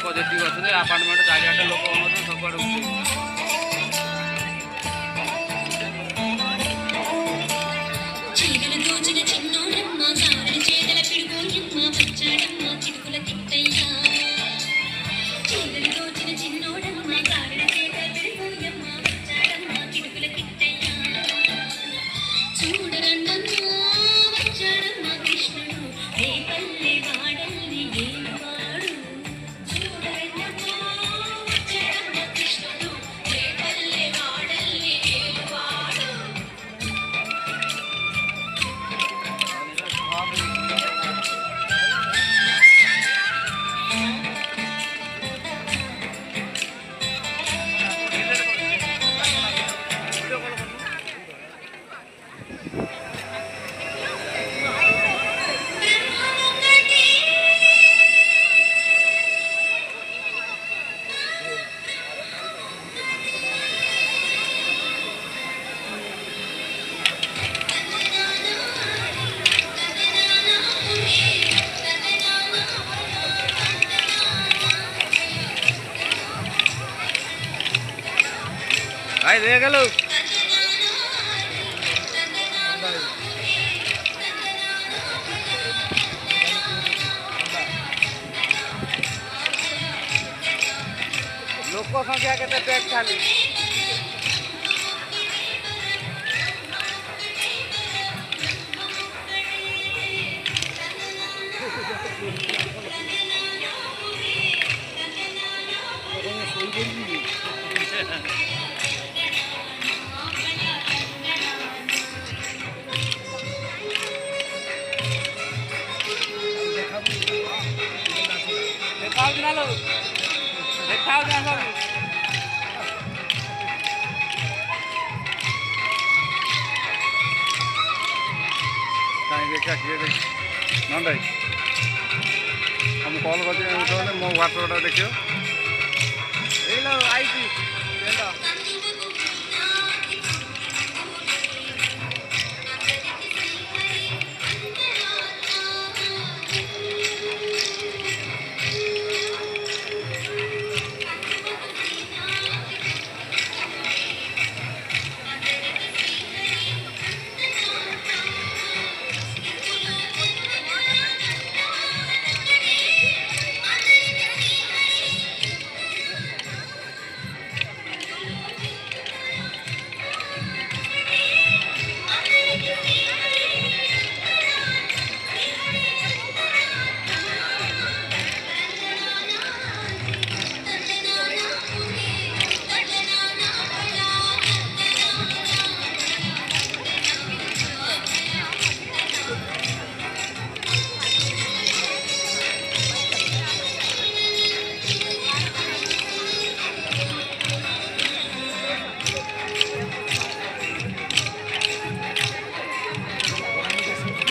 लोक जी अच्छे आपार्टमेंट चारिआडे लोक सबुआड़े भाई देख लो लोक संख्या के पेट खाली देखा सब देखा किए ना हम कॉल कर मो व्हाट्सएप देखियो आई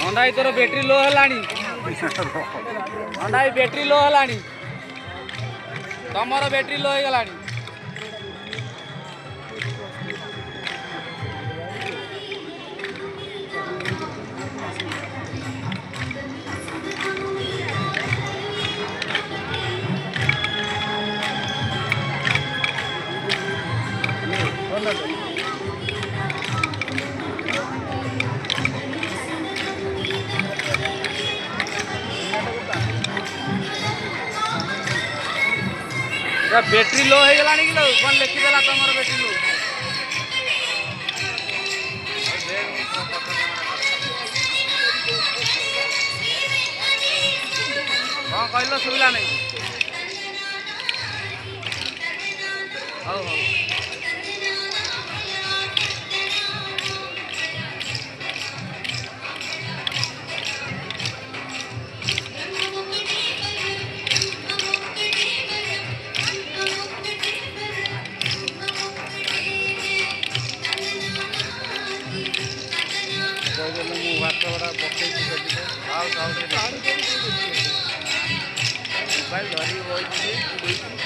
अंडा तोर बैटरी लो है अंडा बैटरी लो है तमर बैटरी लो हो गला बैटरी लो हो गला कि कौन लिखिदेला तुम बैटरी लो हाँ कहल सुविधा नहीं हौ हौ मोबाइल धरी